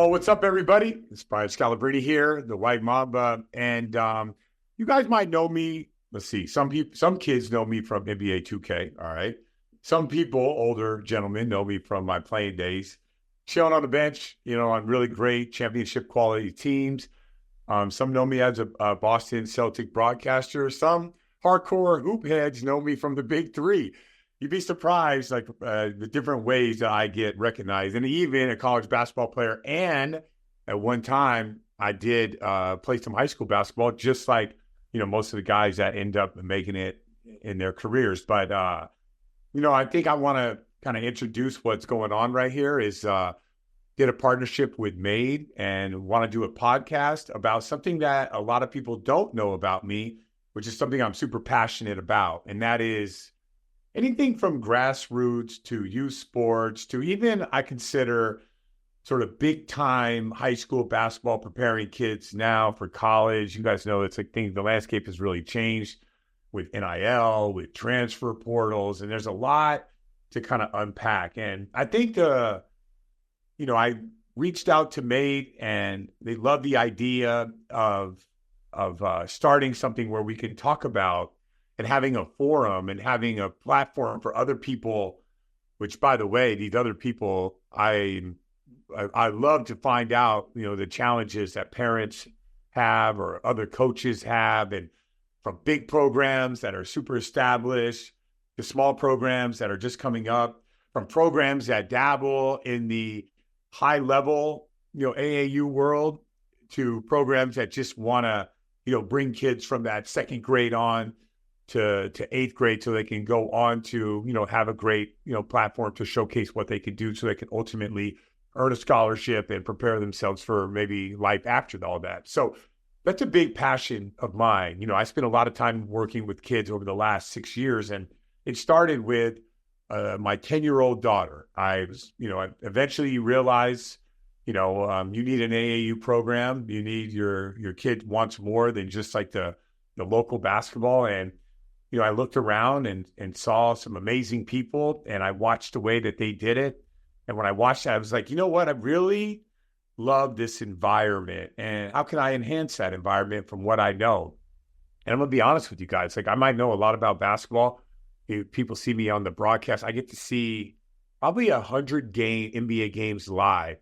Oh, what's up, everybody? It's Brian Scalabrine here, the White Mamba, and you guys might know me. Let's see, some kids know me from NBA 2K. All right, some people, older gentlemen, know me from my playing days, chilling on the bench, on really great championship quality teams. Some know me as a Boston Celtic broadcaster. Some hardcore hoop heads know me from the Big Three. You'd be surprised, the different ways that I get recognized. And even a college basketball player. And at one time, I did play some high school basketball, just like, most of the guys that end up making it in their careers. But, I think I want to kind of introduce what's going on right here is get a partnership with 𝘼 and want to do a podcast about something that a lot of people don't know about me, which is something I'm super passionate about. And that is anything from grassroots to youth sports to even I consider sort of big time high school basketball, preparing kids now for college. You guys know it's like the landscape has really changed with NIL, with transfer portals, and there's a lot to kind of unpack. And I think I reached out to 𝘼 and they love the idea of starting something where we can talk about and having a forum and having a platform for other people, which, by the way, these other people, I love to find out, the challenges that parents have or other coaches have, and from big programs that are super established to small programs that are just coming up, from programs that dabble in the high level, AAU world to programs that just want to, bring kids from that second grade on to eighth grade so they can go on to, have a great, platform to showcase what they can do so they can ultimately earn a scholarship and prepare themselves for maybe life after all that. So that's a big passion of mine. I spent a lot of time working with kids over the last 6 years, and it started with my 10-year-old daughter. I eventually you realize, you need an AAU program. You need your kid wants more than just like the local basketball. And I looked around and saw some amazing people, and I watched the way that they did it. And when I watched that, I was like, you know what? I really love this environment. And how can I enhance that environment from what I know? And I'm going to be honest with you guys. Like, I might know a lot about basketball. People see me on the broadcast. I get to see probably 100 NBA games live.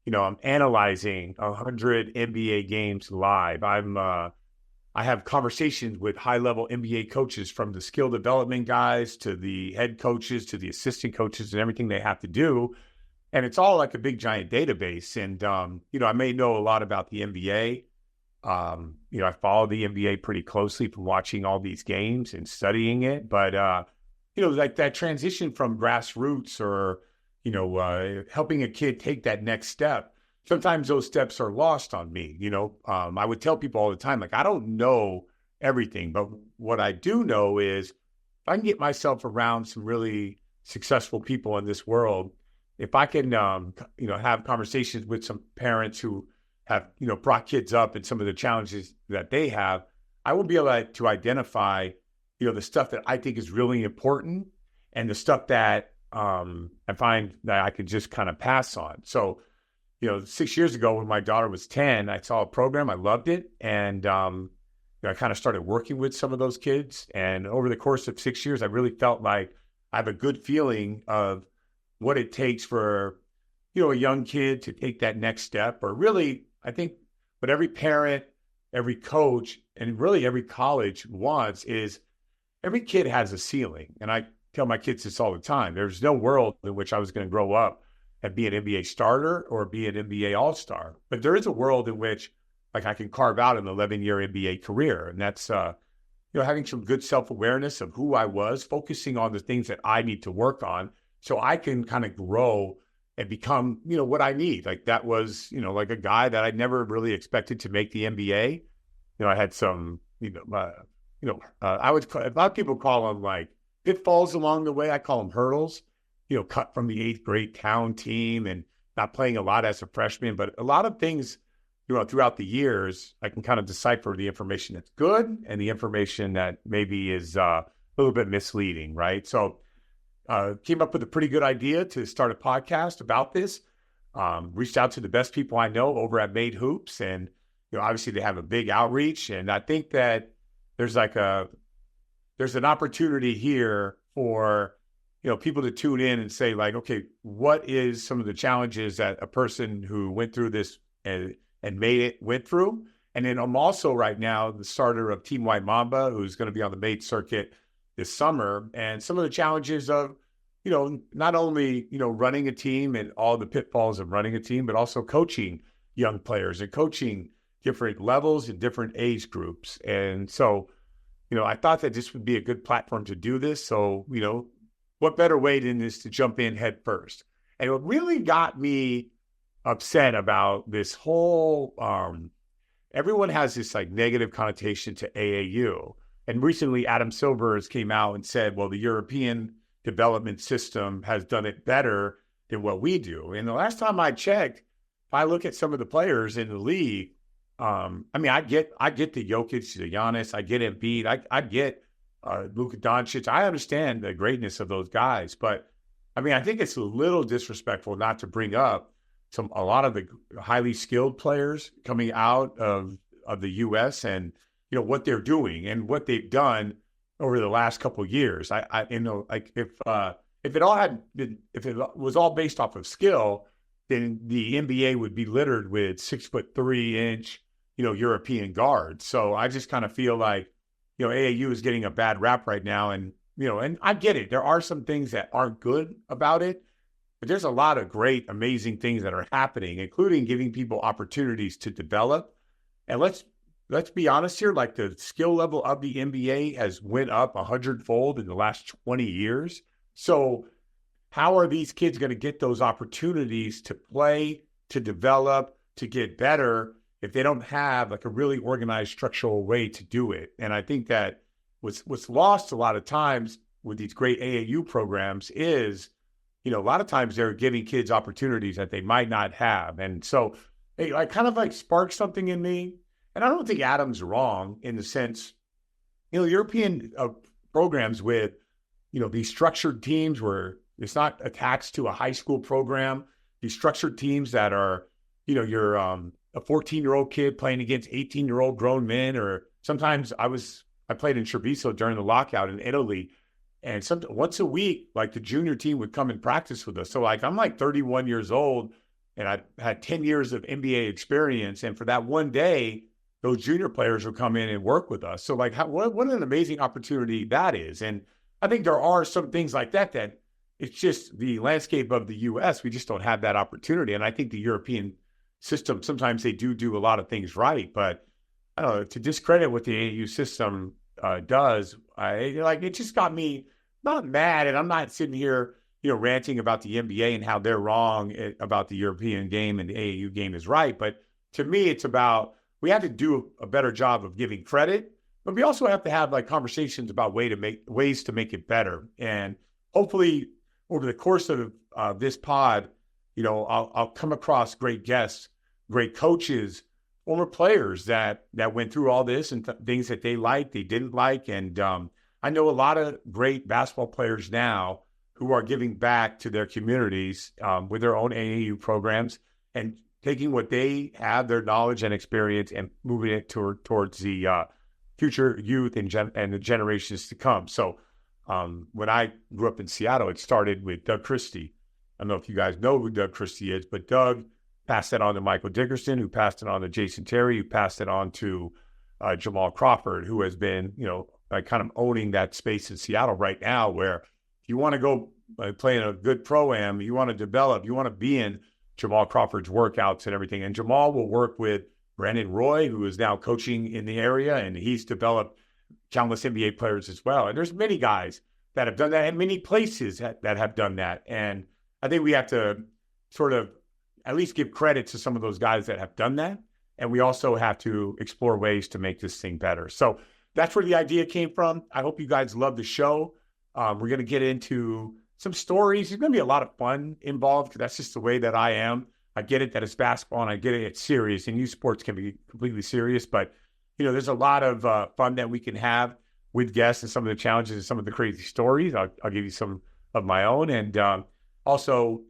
I'm analyzing 100 NBA games live. I have conversations with high-level NBA coaches, from the skill development guys to the head coaches to the assistant coaches and everything they have to do. And it's all like a big, giant database. And, I may know a lot about the NBA. I follow the NBA pretty closely from watching all these games and studying it. But, like that transition from grassroots or, helping a kid take that next step, sometimes those steps are lost on me. I would tell people all the time, like, I don't know everything, but what I do know is if I can get myself around some really successful people in this world, if I can, have conversations with some parents who have, brought kids up and some of the challenges that they have, I will be able to identify, the stuff that I think is really important and the stuff that I find that I could just kind of pass on. So, 6 years ago when my daughter was 10, I saw a program, I loved it. And, I kind of started working with some of those kids. And over the course of 6 years, I really felt like I have a good feeling of what it takes for, a young kid to take that next step. Or really, I think what every parent, every coach, and really every college wants is every kid has a ceiling. And I tell my kids this all the time. There's no world in which I was going to grow up and be an NBA starter or be an NBA all-star. But there is a world in which, like, I can carve out an 11-year NBA career. And that's, having some good self-awareness of who I was, focusing on the things that I need to work on so I can kind of grow and become, what I need. Like, that was, like a guy that I never really expected to make the NBA. I had some, I would call, a lot of people call them like pitfalls along the way. I call them hurdles, cut from the eighth grade town team and not playing a lot as a freshman, but a lot of things, throughout the years, I can kind of decipher the information that's good and the information that maybe is a little bit misleading, right? So came up with a pretty good idea to start a podcast about this. reached out to the best people I know over at Made Hoops, and obviously they have a big outreach, and I think that there's an opportunity here for people to tune in and say, like, okay, what is some of the challenges that a person who went through this and made it went through? And then I'm also right now the starter of Team White Mamba, who's going to be on the Made circuit this summer, and some of the challenges of not only running a team and all the pitfalls of running a team, but also coaching young players and coaching different levels and different age groups. And so I thought that this would be a good platform to do this. So what better way than this to jump in head first? And what really got me upset about this whole everyone has this like negative connotation to AAU. And recently Adam Silvers came out and said, well, the European development system has done it better than what we do. And the last time I checked, if I look at some of the players in the league, I get the Jokic, the Giannis, I get Embiid, I get Luka Doncic. I understand the greatness of those guys, but I think it's a little disrespectful not to bring up a lot of the highly skilled players coming out of the U.S. and what they're doing and what they've done over the last couple of years. If it was all based off of skill, then the NBA would be littered with 6'3" European guards. So I just kind of feel like AAU is getting a bad rap right now, and and I get it. There are some things that aren't good about it, but there's a lot of great, amazing things that are happening, including giving people opportunities to develop. And let's be honest here, like the skill level of the NBA has went up 100-fold in the last 20 years. So how are these kids going to get those opportunities to play, to develop, to get better if they don't have like a really organized structural way to do it? And I think that what's lost a lot of times with these great AAU programs is, a lot of times they're giving kids opportunities that they might not have. And so I kind of like sparked something in me. And I don't think Adam's wrong in the sense, European programs with, these structured teams where it's not attached to a high school program, these structured teams that are, you're a 14-year-old kid playing against 18-year-old grown men, or sometimes I played in Treviso during the lockout in Italy, and once a week, like the junior team would come and practice with us. So like I'm like 31 years old, and I had 10 years of NBA experience, and for that one day, those junior players would come in and work with us. So like what an amazing opportunity that is. And I think there are some things like that it's just the landscape of the U.S. We just don't have that opportunity. And I think the European system, sometimes they do a lot of things right, but I don't know, to discredit what the AAU system does, it just got me not mad. And I'm not sitting here, ranting about the NBA and how they're wrong about the European game and the AAU game is right. But to me, it's about, we have to do a better job of giving credit, but we also have to have like conversations about ways to make it better. And hopefully over the course of this pod, I'll come across great guests, great coaches, former players that went through all this and things that they liked, they didn't like. And I know a lot of great basketball players now who are giving back to their communities with their own AAU programs and taking what they have, their knowledge and experience, and moving it towards the future youth and the generations to come. So when I grew up in Seattle, it started with Doug Christie. I don't know if you guys know who Doug Christie is, but Doug passed that on to Michael Dickerson, who passed it on to Jason Terry, who passed it on to Jamal Crawford, who has been, kind of owning that space in Seattle right now, where if you want to go play in a good pro-am, you want to develop, you want to be in Jamal Crawford's workouts and everything. And Jamal will work with Brandon Roy, who is now coaching in the area, and he's developed countless NBA players as well. And there's many guys that have done that, and many places that have done that. And I think we have to sort of at least give credit to some of those guys that have done that. And we also have to explore ways to make this thing better. So that's where the idea came from. I hope you guys love the show. We're going to get into some stories. There's going to be a lot of fun involved because that's just the way that I am. I get it that it's basketball, and I get it it's serious, and youth sports can be completely serious. But, there's a lot of fun that we can have with guests and some of the challenges and some of the crazy stories. I'll give you some of my own. And also,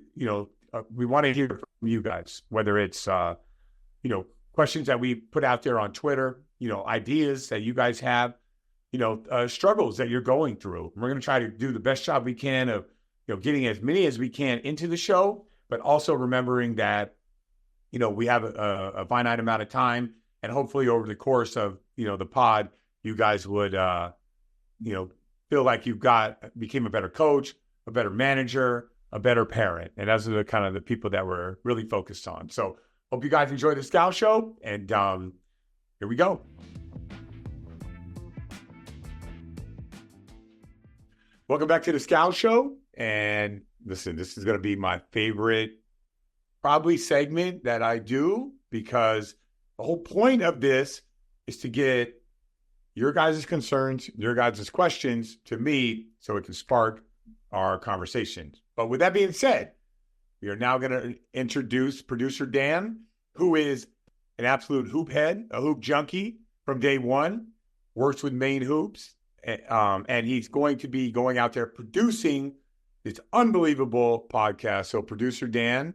we want to hear from you guys, whether it's, questions that we put out there on Twitter, ideas that you guys have, struggles that you're going through. We're going to try to do the best job we can of, getting as many as we can into the show, but also remembering that, we have a finite amount of time, and hopefully over the course of, the pod, you guys would, feel like became a better coach, a better manager, a better parent. And those are the kind of the people that we're really focused on. So hope you guys enjoy the Scal Show, and here we go. Welcome back to the Scal Show. And listen, this is going to be my favorite probably segment that I do, because the whole point of this is to get your guys' concerns, your guys' questions to me so it can spark our conversations. But with that being said, we are now going to introduce producer Dan, who is an absolute hoop head, a hoop junkie from day one, works with Maine Hoops, and he's going to be going out there producing this unbelievable podcast. So producer Dan,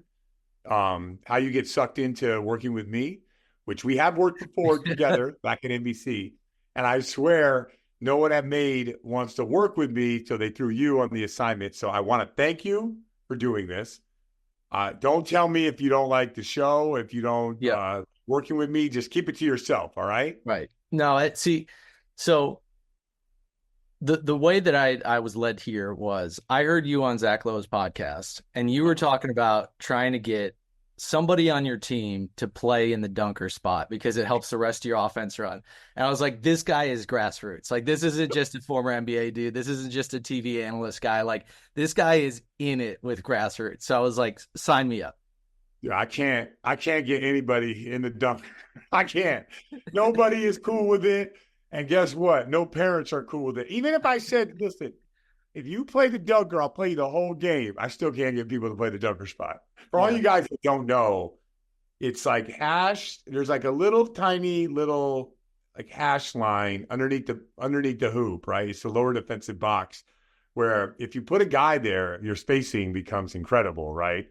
how you get sucked into working with me, which we have worked before together back at NBC. And I swear no one at Made wants to work with me, so they threw you on the assignment. So I want to thank you for doing this. Don't tell me if you don't like the show, if you don't working with me, just keep it to yourself. All right. Right. No, so the way that I was led here was I heard you on Zach Lowe's podcast, and you were talking about trying to get somebody on your team to play in the dunker spot because it helps the rest of your offense run. And I was like, this guy is Grassroots. Like, this isn't just a former NBA dude. This isn't just a TV analyst guy. Like, this guy is in it with Grassroots. So I was like, sign me up. Yeah, I can't get anybody in the dunk. I can't. Nobody is cool with it. And guess what? No parents are cool with it. Even if I said, listen, if you play the dunker, I'll play the whole game, I still can't get people to play the dunker spot. For all you guys that don't know, it's like hash. There's like a little tiny little like hash line underneath the hoop, right? It's the lower defensive box, where if you put a guy there, your spacing becomes incredible, right?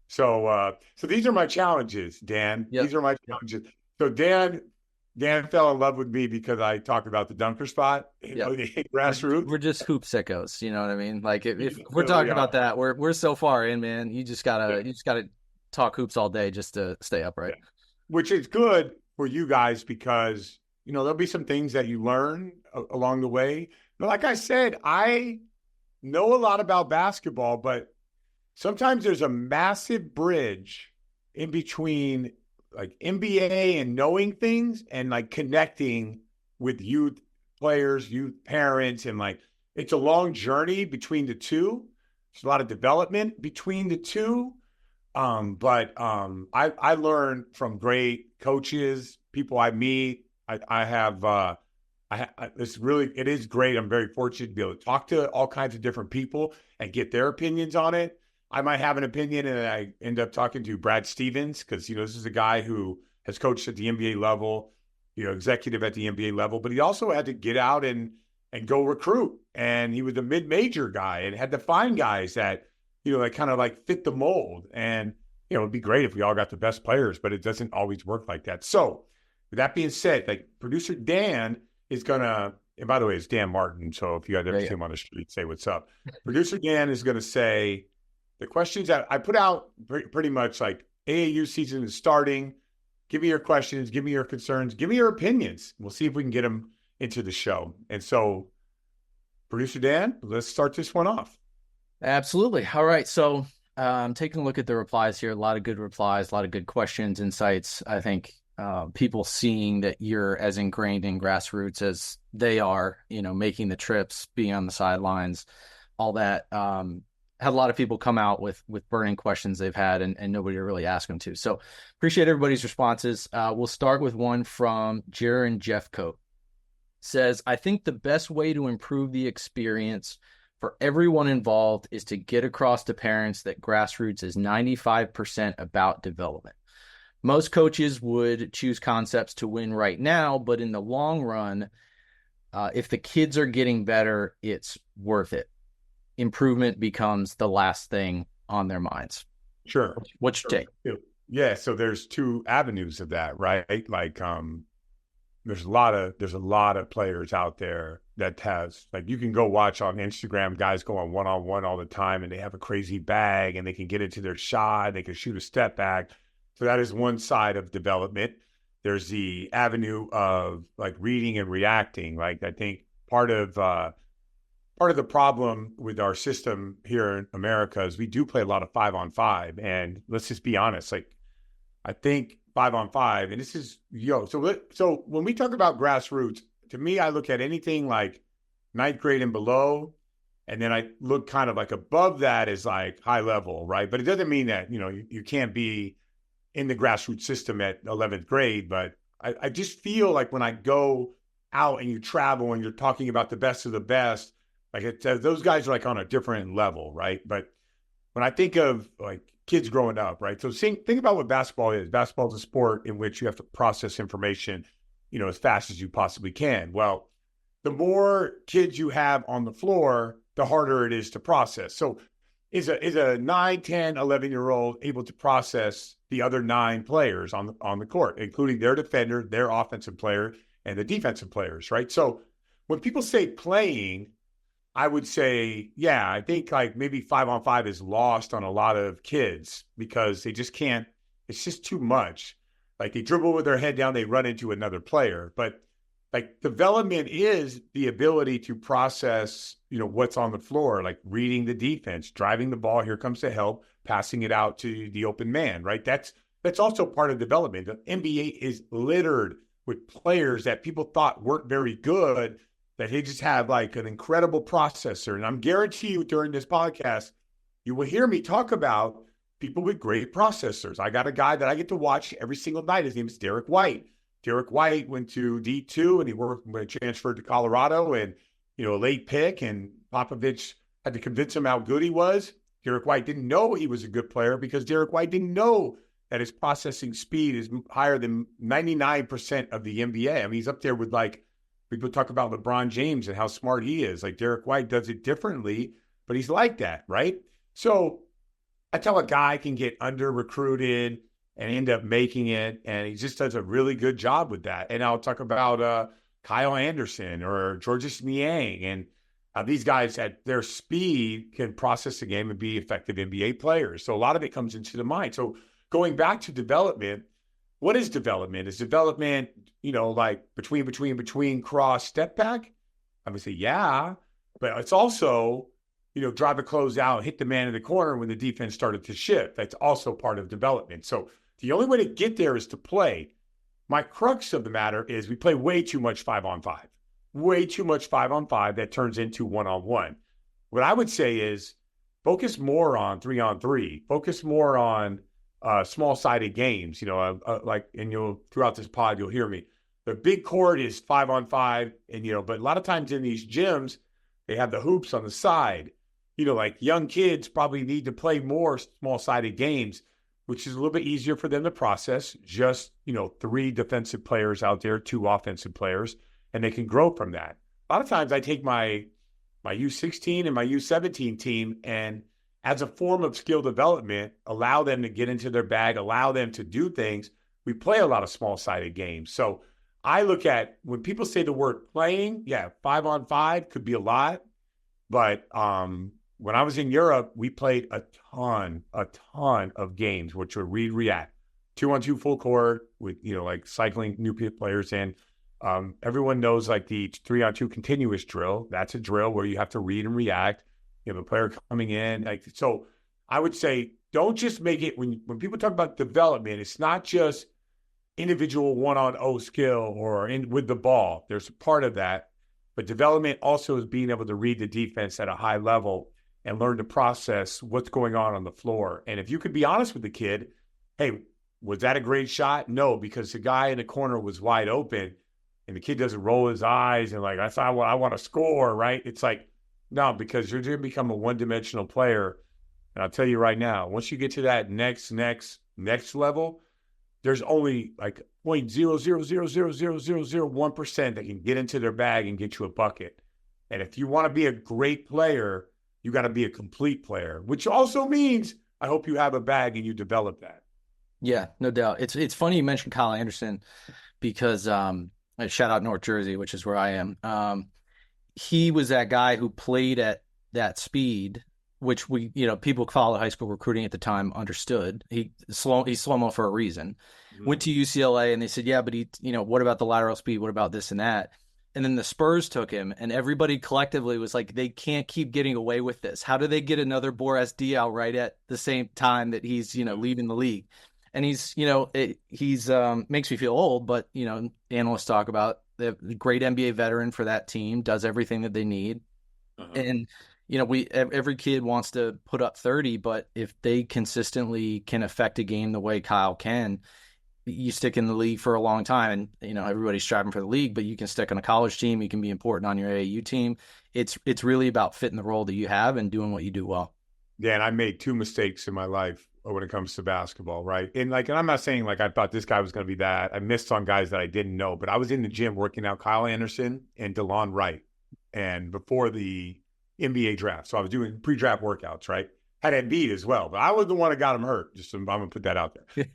So these are my challenges, Dan. Yep. These are my challenges. So Dan fell in love with me because I talked about the dunker spot, Grassroots. We're just hoop sickos, you know what I mean? Like if we're talking about that, we're so far in, man. You just gotta talk hoops all day just to stay upright. Yeah. Which is good for you guys because there'll be some things that you learn along the way. But like I said, I know a lot about basketball, but sometimes there's a massive bridge in between like NBA and knowing things and like connecting with youth players, youth parents, and like it's a long journey between the two. There's a lot of development between the two. But I learn from great coaches, people I meet. It is great. I'm very fortunate to be able to talk to all kinds of different people and get their opinions on it. I might have an opinion and I end up talking to Brad Stevens because, this is a guy who has coached at the NBA level, executive at the NBA level, but he also had to get out and go recruit. And he was a mid-major guy and had to find guys that, that kind of like fit the mold. And, it'd be great if we all got the best players, but it doesn't always work like that. So with that being said, like producer Dan is going to, and by the way, it's Dan Martin. So if you guys ever see him on the street, say what's up. Producer Dan is going to say, the questions that I put out pretty much like AAU season is starting. Give me your questions. Give me your concerns. Give me your opinions. We'll see if we can get them into the show. And so, Producer Dan, let's start this one off. Absolutely. All right. So I'm taking a look at the replies here. A lot of good replies, a lot of good questions, insights. I think people seeing that you're as ingrained in Grassroots as they are, making the trips, being on the sidelines, all that. Had a lot of people come out with burning questions they've had and nobody to really ask them to. So appreciate everybody's responses. We'll start with one from Jaron Jeffcoat. Says, I think the best way to improve the experience for everyone involved is to get across to parents that Grassroots is 95% about development. Most coaches would choose concepts to win right now, but in the long run, if the kids are getting better, it's worth it. Improvement becomes the last thing on their minds. Sure. What's your Sure. take? Yeah. So there's two avenues of that, right? Like, there's a lot of players out there that has, like, you can go watch on Instagram, guys go on one-on-one all the time and they have a crazy bag and they can get into their shot, they can shoot a step back. So that is one side of development. There's the avenue of like reading and reacting. Like, I think part of the problem with our system here in America is we do play a lot of 5-on-5. And let's just be honest, like, I think 5-on-5, and this is, so when we talk about grassroots, to me, I look at anything like ninth grade and below, and then I look kind of like above that as like high level, right? But it doesn't mean that, you can't be in the grassroots system at 11th grade. But I just feel like when I go out and you travel and you're talking about the best of the best, like those guys are like on a different level, right? But when I think of like kids growing up, right? So think about what basketball is. Basketball is a sport in which you have to process information, as fast as you possibly can. Well, the more kids you have on the floor, the harder it is to process. So is a 9, 10, 11-year-old able to process the other 9 players on the court, including their defender, their offensive player, and the defensive players, right? So when people say playing, I would say, yeah, I think like maybe 5-on-5 is lost on a lot of kids because they just can't, it's just too much. Like they dribble with their head down, they run into another player. But like development is the ability to process, what's on the floor, like reading the defense, driving the ball, here comes the help, passing it out to the open man, right? That's also part of development. The NBA is littered with players that people thought weren't very good, that they just have like an incredible processor. And I'm guarantee you during this podcast, you will hear me talk about people with great processors. I got a guy that I get to watch every single night. His name is Derek White. Derek White went to D2 and he transferred to Colorado, and, a late pick, and Popovich had to convince him how good he was. Derek White didn't know he was a good player because Derek White didn't know that his processing speed is higher than 99% of the NBA. I mean, he's up there with like, people talk about LeBron James and how smart he is. Like Derek White does it differently, but he's like that, right? So that's how a guy can get under recruited and end up making it. And he just does a really good job with that. And I'll talk about Kyle Anderson or Georges Niang. And these guys at their speed can process the game and be effective NBA players. So a lot of it comes into the mind. So going back to development, what is development? Is development, like between cross step back? I would say, yeah, but it's also, drive a close out, hit the man in the corner when the defense started to shift. That's also part of development. So the only way to get there is to play. My crux of the matter is we play way too much 5-on-5, way too much 5-on-5 that turns into 1-on-1. What I would say is focus more on 3-on-3, focus more on small-sided games, and throughout this pod, you'll hear me. The big court is 5-on-5, and, but a lot of times in these gyms, they have the hoops on the side. Like young kids probably need to play more small-sided games, which is a little bit easier for them to process. Just, 3 defensive players out there, 2 offensive players, and they can grow from that. A lot of times I take my U16 and my U17 team and as a form of skill development, allow them to get into their bag, allow them to do things. We play a lot of small-sided games. So I look at when people say the word playing, yeah, 5-on-5 could be a lot. But when I was in Europe, we played a ton of games, which were read, react, 2-on-2 full court with, like cycling new players in. Everyone knows like the 3-on-2 continuous drill. That's a drill where you have to read and react. You have a player coming in. So I would say, don't just make it, when people talk about development, it's not just individual 1-on-0 skill or with the ball. There's a part of that. But development also is being able to read the defense at a high level and learn to process what's going on the floor. And if you could be honest with the kid, hey, was that a great shot? No, because the guy in the corner was wide open and the kid doesn't roll his eyes and like, I want to score, right? It's like, no, because you're going to become a one-dimensional player. And I'll tell you right now, once you get to that next level, there's only like 0.0000001% that can get into their bag and get you a bucket. And if you want to be a great player, you got to be a complete player, which also means I hope you have a bag and you develop that. Yeah, no doubt. It's funny you mentioned Kyle Anderson because shout out North Jersey, which is where I am. He was that guy who played at that speed, which people follow high school recruiting at the time understood. He's slow-mo for a reason. Mm-hmm. Went to UCLA and they said, yeah, but what about the lateral speed? What about this and that? And then the Spurs took him, and everybody collectively was like, they can't keep getting away with this. How do they get another Boris Diaw right at the same time that he's, leaving the league? And he's makes me feel old, but, analysts talk about the great NBA veteran for that team, does everything that they need. Uh-huh. And, every kid wants to put up 30, but if they consistently can affect a game the way Kyle can, you stick in the league for a long time. And, everybody's striving for the league, but you can stick on a college team. You can be important on your AAU team. It's really about fitting the role that you have and doing what you do well. Yeah, and I made 2 mistakes in my life when it comes to basketball, right? And I'm not saying like I thought this guy was going to be that. I missed on guys that I didn't know, but I was in the gym working out Kyle Anderson and DeLon Wright, and before the NBA draft, so I was doing pre-draft workouts, right? Had Embiid as well, but I was the one that got him hurt. I'm gonna put that out there.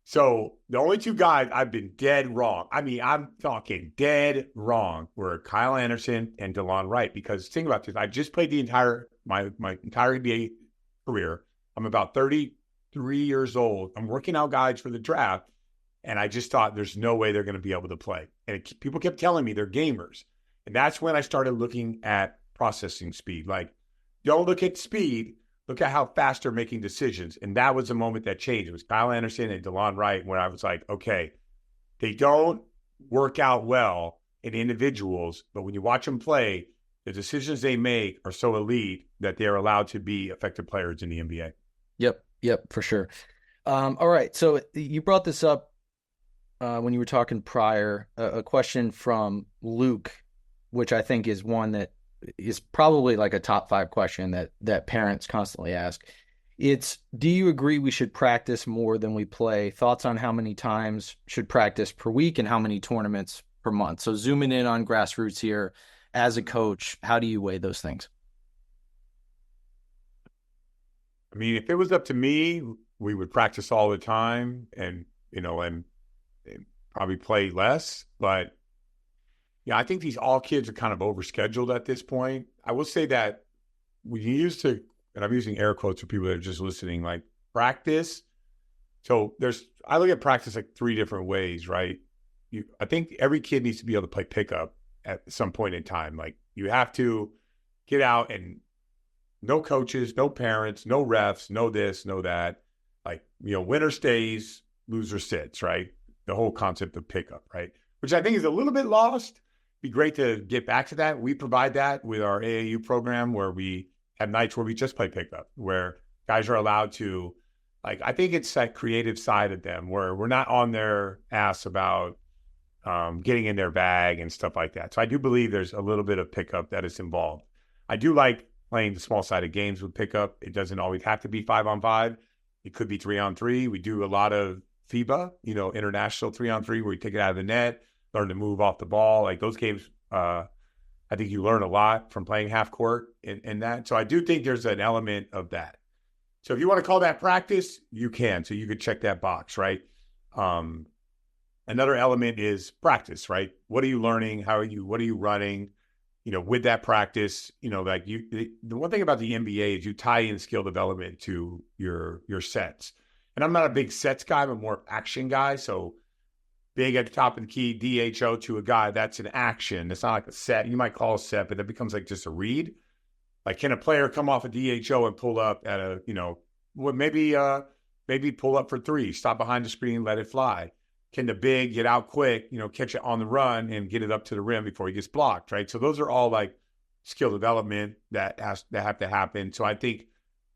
So the only 2 guys I've been dead wrong. I mean, I'm talking dead wrong were Kyle Anderson and DeLon Wright, because think about this. I just played my entire NBA career. I'm about 33 years old. I'm working out guys for the draft, and I just thought there's no way they're going to be able to play. And people kept telling me they're gamers. And that's when I started looking at processing speed. Like, don't look at speed. Look at how fast they're making decisions. And that was the moment that changed. It was Kyle Anderson and DeLon Wright, where I was like, okay, they don't work out well in individuals, but when you watch them play, the decisions they make are so elite that they're allowed to be effective players in the NBA. Yep, for sure. All right, so you brought this up when you were talking prior, a question from Luke, which I think is one that is probably like a top 5 question that parents constantly ask. It's, do you agree we should practice more than we play? Thoughts on how many times should practice per week and how many tournaments per month? So zooming in on Grassroots here, as a coach, how do you weigh those things? I mean, if it was up to me, we would practice all the time and probably play less. But yeah, I think all kids are kind of overscheduled at this point. I will say that we used to, and I'm using air quotes for people that are just listening, like practice. So I look at practice like 3 different ways, right? I think every kid needs to be able to play pickup at some point in time. Like, you have to get out and no coaches, no parents, no refs, no this, no that. Like, winner stays, loser sits, right? The whole concept of pickup, right? Which I think is a little bit lost. Be great to get back to that. We provide that with our AAU program, where we have nights where we just play pickup, where guys are allowed to, like, I think it's that creative side of them where we're not on their ass about getting in their bag and stuff like that. So I do believe there's a little bit of pickup that is involved. I do like playing the small-sided games with pickup. It doesn't always have to be 5-on-5. It could be 3-on-3. We do a lot of FIBA, international 3-on-3, where you take it out of the net, learn to move off the ball. Like, those games, I think you learn a lot from playing half court in that. So I do think there's an element of that. So if you want to call that practice, you can. So you could check that box, right? Another element is practice, right? What are you learning? What are you running? With that practice, the one thing about the NBA is you tie in skill development to your sets. And I'm not a big sets guy, I'm more action guy. So big at the top of the key, DHO to a guy, that's an action. It's not like a set. You might call a set, but it becomes like just a read. Like, can a player come off a DHO and pull up at maybe pull up for 3, stop behind the screen, let it fly? Can the big get out quick, catch it on the run and get it up to the rim before he gets blocked, right? So those are all like skill development that have to happen. So I think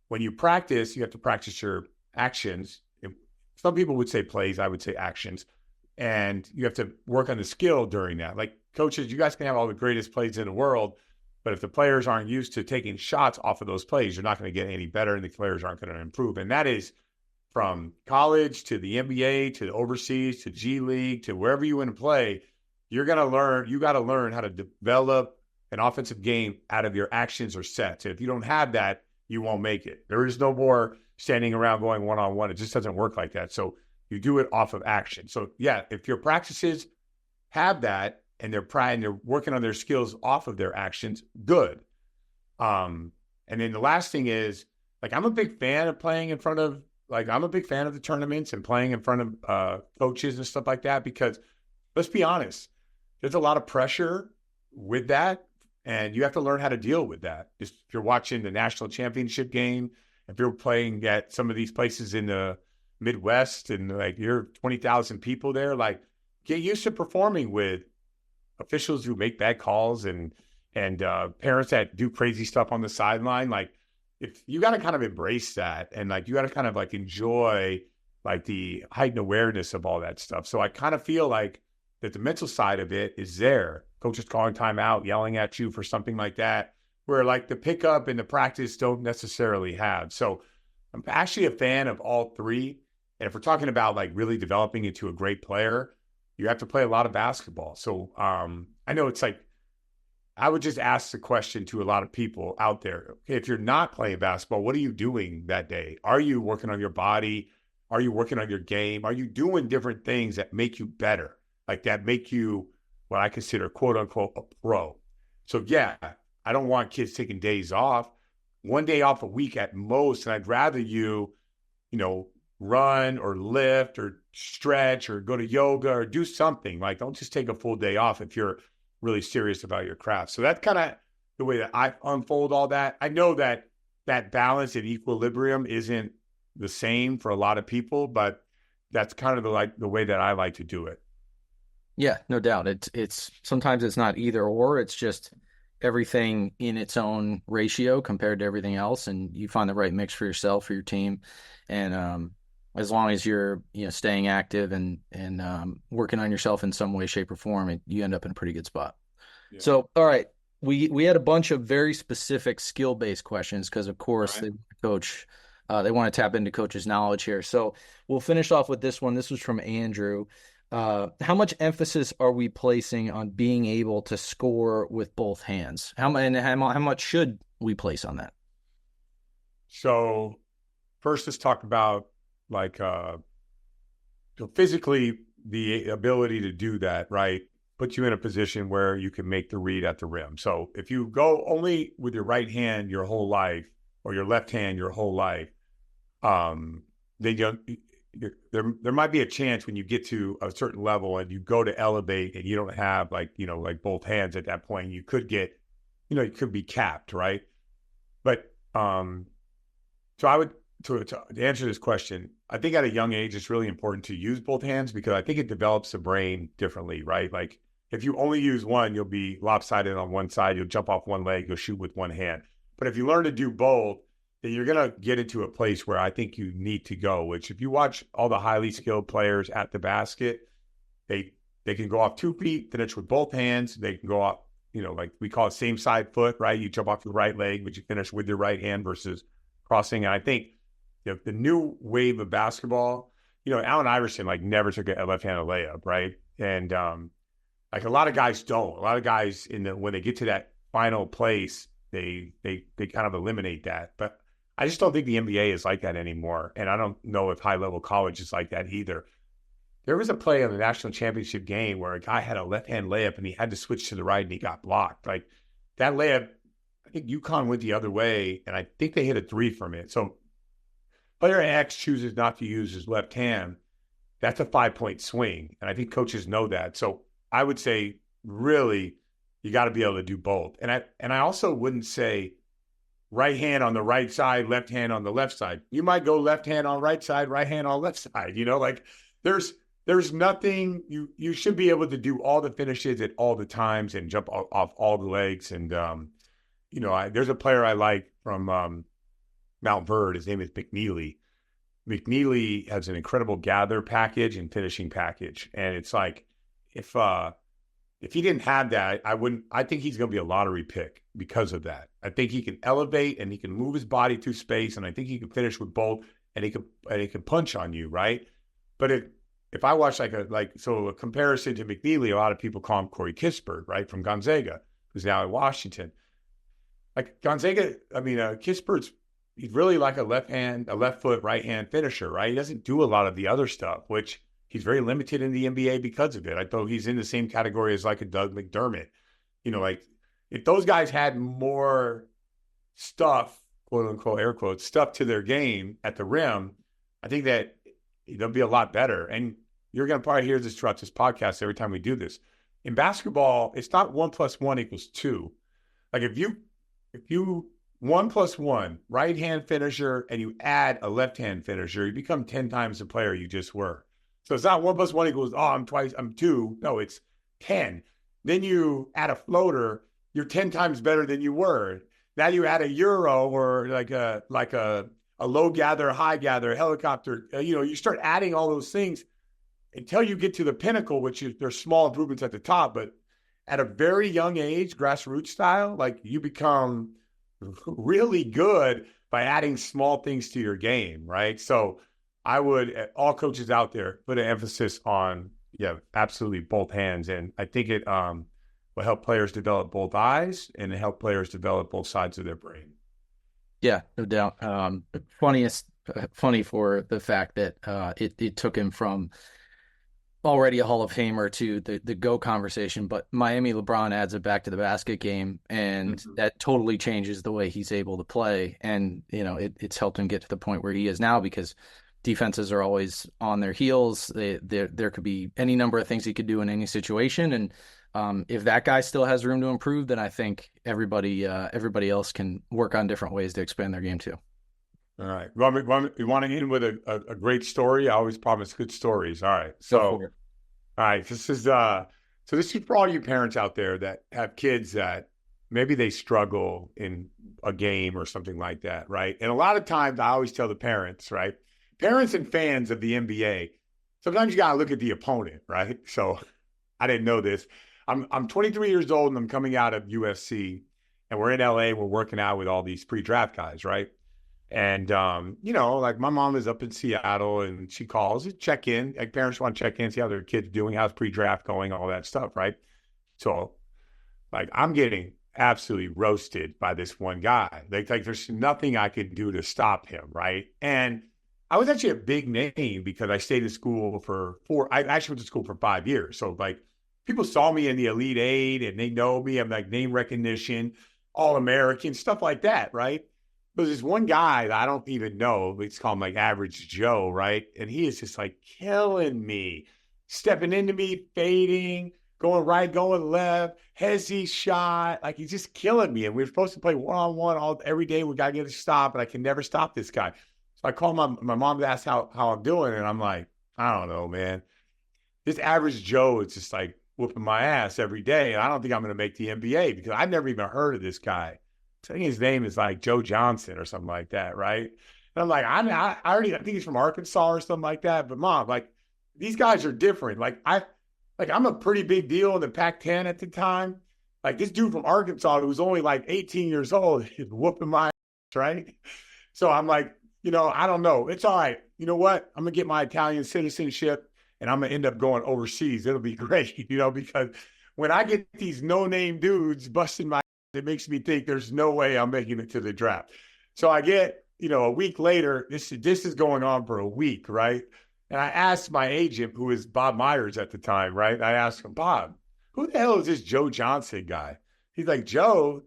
when you practice, you have to practice your actions. Some people would say plays, I would say actions. And you have to work on the skill during that. Like, coaches, you guys can have all the greatest plays in the world, but if the players aren't used to taking shots off of those plays, you're not going to get any better and the players aren't going to improve. And that is from college to the NBA to the overseas to G League to wherever you want to play. You got to learn how to develop an offensive game out of your actions or sets. And if you don't have that, you won't make it. There is no more standing around going one-on-one. It just doesn't work like that. So you do it off of action. So yeah, if your practices have that and they're working on their skills off of their actions, good. And then the last thing is, like, I'm a big fan of playing in front of, like, I'm a big fan of the tournaments and playing in front of coaches and stuff like that, because let's be honest, there's a lot of pressure with that, and you have to learn how to deal with that. Just if you're watching the national championship game, if you're playing at some of these places in the Midwest and like you're 20,000 people there, like, get used to performing with officials who make bad calls and parents that do crazy stuff on the sideline. Like, if you got to kind of embrace that, and like you got to kind of like enjoy like the heightened awareness of all that stuff. So I kind of feel like that the mental side of it is there. Coaches calling timeout, yelling at you for something like that, where like the pickup and the practice don't necessarily have. So I'm actually a fan of all three. And if we're talking about like really developing into a great player, you have to play a lot of basketball. So I know it's like, I would just ask the question to a lot of people out there. Okay, if you're not playing basketball, what are you doing that day? Are you working on your body? Are you working on your game? Are you doing different things that make you better? Like that make you what I consider, quote unquote, a pro. So yeah, I don't want kids taking days off, 1 day off a week at most. And I'd rather you run or lift or stretch or go to yoga or do something. Like, don't just take a full day off if you're really serious about your craft. So that's kind of the way that I unfold all that. I know that that balance and equilibrium isn't the same for a lot of people, but that's kind of the way that I like to do it. Yeah, no doubt. It's sometimes it's not either or, it's just everything in its own ratio compared to everything else, and you find the right mix for yourself, for your team. And as long as you're staying active and working on yourself in some way, shape, or form, you end up in a pretty good spot. Yeah. So, all right, we had a bunch of very specific skill-based questions because, of course, right, they want to tap into coach's knowledge here. So we'll finish off with this one. This was from Andrew. How much emphasis are we placing on being able to score with both hands? How much should we place on that? So first, let's talk about so physically the ability to do that, right, puts you in a position where you can make the read at the rim. So if you go only with your right hand your whole life or your left hand your whole life, then there might be a chance when you get to a certain level and you go to elevate and you don't have like both hands at that point, you could get, you could be capped, right? But so I would, to answer this question, I think at a young age, it's really important to use both hands because I think it develops the brain differently, right? Like if you only use one, you'll be lopsided on one side, you'll jump off one leg, you'll shoot with one hand. But if you learn to do both, then you're going to get into a place where I think you need to go, which if you watch all the highly skilled players at the basket, they can go off 2 feet, finish with both hands. They can go off, like we call it same side foot, right? You jump off your right leg, but you finish with your right hand versus crossing. And I think the new wave of basketball, Allen Iverson like never took a left-handed layup, right? And like a lot of guys don't. A lot of guys when they get to that final place, they kind of eliminate that. But I just don't think the NBA is like that anymore. And I don't know if high-level college is like that either. There was a play on the national championship game where a guy had a left-hand layup and he had to switch to the right and he got blocked. Like that layup, I think UConn went the other way and I think they hit a 3 from it. So player X chooses not to use his left hand. That's a 5-point swing. And I think coaches know that. So I would say really you got to be able to do both. And I also wouldn't say right hand on the right side, left hand on the left side. You might go left hand on right side, right hand on left side. Like there's nothing, you should be able to do all the finishes at all the times and jump off all the legs. And, there's a player I like from Mount Verde. His name is McNeely. McNeely has an incredible gather package and finishing package. And it's like, if he didn't have that, I think he's going to be a lottery pick because of that. I think he can elevate and he can move his body through space. And I think he can finish with both and he can punch on you. Right. But if I watch a comparison to McNeely, a lot of people call him Corey Kispert, right, from Gonzaga, who's now in Washington. Like Gonzaga, Kispert's he's really like a left foot, right hand finisher, right? He doesn't do a lot of the other stuff, which he's very limited in the NBA because of it. I thought he's in the same category as like a Doug McDermott. Like if those guys had more stuff, quote unquote, air quotes, stuff to their game at the rim, I think that they'll be a lot better. And you're going to probably hear this throughout this podcast every time we do this. In basketball, it's not 1 + 1 = 2. Like if you 1 + 1 right hand finisher and you add a left hand finisher, you become 10 times the player you just were. So it's not 1 + 1 = I'm 2. No, it's 10. Then you add a floater, you're 10 times better than you were. Now you add a euro or like a low gather, high gather, helicopter. You start adding all those things until you get to the pinnacle, which is there's small improvements at the top. But at a very young age, grassroots style, like you become really good by adding small things to your game, right? So I would, all coaches out there, put an emphasis on, absolutely both hands. And I think it will help players develop both eyes and help players develop both sides of their brain. Yeah, no doubt. Funny for the fact that it took him from already a Hall of Famer to the GO conversation, but Miami LeBron adds it back to the basket game, and that totally changes the way he's able to play. And it's helped him get to the point where he is now because defenses are always on their heels. There could be any number of things he could do in any situation, and if that guy still has room to improve, then I think everybody else can work on different ways to expand their game too. All right. You want to end with a great story? I always promise good stories. All right. All right. This is for all you parents out there that have kids that maybe they struggle in a game or something like that, right? And a lot of times I always tell the parents, right? Parents and fans of the NBA, sometimes you got to look at the opponent, right? So I didn't know this. I'm 23 years old and I'm coming out of USC and we're in LA. We're working out with all these pre-draft guys, right? And, like my mom is up in Seattle and she calls to check in. Like parents want to check in, see how their kid's doing, how's pre-draft going, all that stuff, right? So, like, I'm getting absolutely roasted by this one guy. Like there's nothing I could do to stop him, right? And I was actually a big name because I stayed in school I actually went to school for 5 years. So, like, people saw me in the Elite Eight and they know me. I'm like name recognition, All-American, stuff like that, right? But there's one guy that I don't even know. Let's call him like Average Joe, right? And he is just like killing me, stepping into me, fading, going right, going left, hezzy shot. Like he's just killing me. And we're supposed to play one-on-one every day. We got to get a stop, and I can never stop this guy. So I call my mom to ask how I'm doing. And I'm like, I don't know, man. This Average Joe is just like whooping my ass every day. And I don't think I'm going to make the NBA because I've never even heard of this guy. I think his name is like Joe Johnson or something like that, right? And I'm like, I think he's from Arkansas or something like that. But mom, like these guys are different. I'm a pretty big deal in the Pac-10 at the time. Like this dude from Arkansas who was only like 18 years old is whooping my ass, right? So I'm like, I don't know. It's all right. You know what? I'm gonna get my Italian citizenship and I'm gonna end up going overseas. It'll be great, because when I get these no-name dudes busting my, it makes me think there's no way I'm making it to the draft. So I get, a week later, this is going on for a week, right? And I asked my agent, who is Bob Myers at the time, right? I asked him, Bob, who the hell is this Joe Johnson guy? He's like, Joe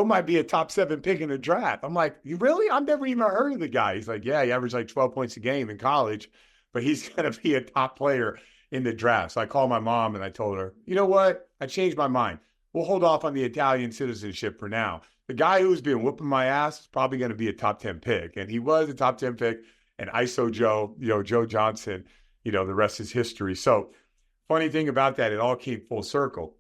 might be a top 7 pick in the draft. I'm like, you really? I've never even heard of the guy. He's like, yeah, he averaged like 12 points a game in college, but he's going to be a top player in the draft. So I called my mom and I told her, you know what? I changed my mind. We'll hold off on the Italian citizenship for now. The guy who's been whooping my ass is probably going to be a top 10 pick. And he was a top 10 pick. And ISO Joe, Joe Johnson, the rest is history. So funny thing about that, it all came full circle.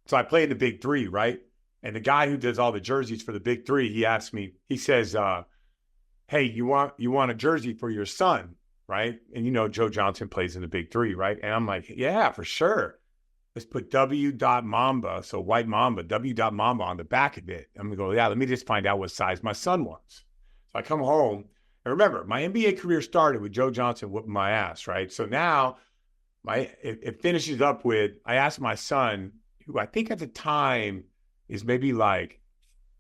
So I played the Big Three, right? And the guy who does all the jerseys for the Big Three, he asked me, he says, hey, you want a jersey for your son, right? And Joe Johnson plays in the Big Three, right? And I'm like, yeah, for sure. Let's put 𝑊.Mamba, so white mamba, 𝑊.Mamba on the back of it. I'm going to go, yeah, let me just find out what size my son wants. So I come home. And remember, my NBA career started with Joe Johnson whooping my ass, right? So now it finishes up with, I asked my son, who I think at the time is maybe like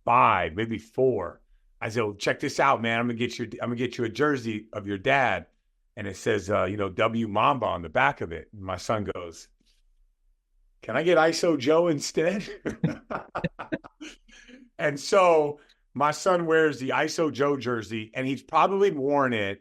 5, maybe 4. I said, well, check this out, man. I'm gonna get you a jersey of your dad, and it says, W Mamba on the back of it. And my son goes, can I get ISO Joe instead? And so my son wears the ISO Joe jersey, and he's probably worn it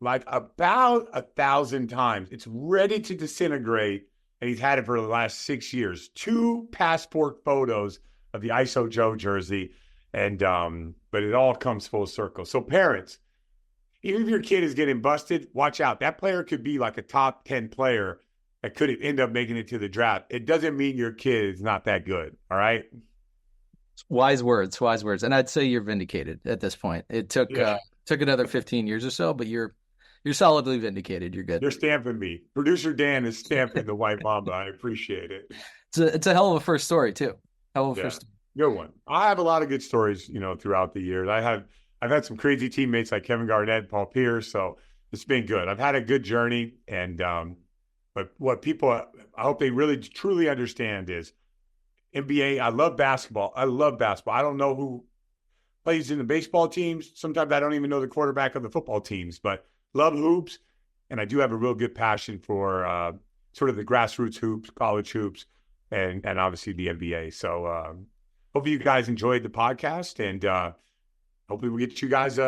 like about 1,000 times. It's ready to disintegrate, and he's had it for the last 6 years. 2 passport photos of the ISO Joe jersey, and but it all comes full circle. So parents, even if your kid is getting busted, watch out. That player could be like a top 10 player that could end up making it to the draft. It doesn't mean your kid is not that good. All right. Wise words, wise words. And I'd say you're vindicated at this point. It took another 15 years or so, but you're solidly vindicated. You're good. They're stamping me. Producer Dan is stamping the White Mamba. I appreciate it. It's a hell of a first story too. Hell of a first story. Good one. I have a lot of good stories, throughout the years. I've had some crazy teammates like Kevin Garnett, Paul Pierce, so it's been good. I've had a good journey, and but what people, I hope they really truly understand is NBA. I love basketball. I don't know who plays in the baseball teams. Sometimes I don't even know the quarterback of the football teams, but love hoops. And I do have a real good passion for sort of the grassroots hoops, college hoops, and obviously the NBA. So hopefully you guys enjoyed the podcast, and hopefully we'll get you guys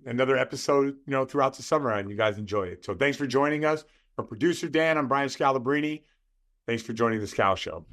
another episode, throughout the summer, and you guys enjoy it. So thanks for joining us. For producer Dan, I'm Brian Scalabrine. Thanks for joining the Scal Show.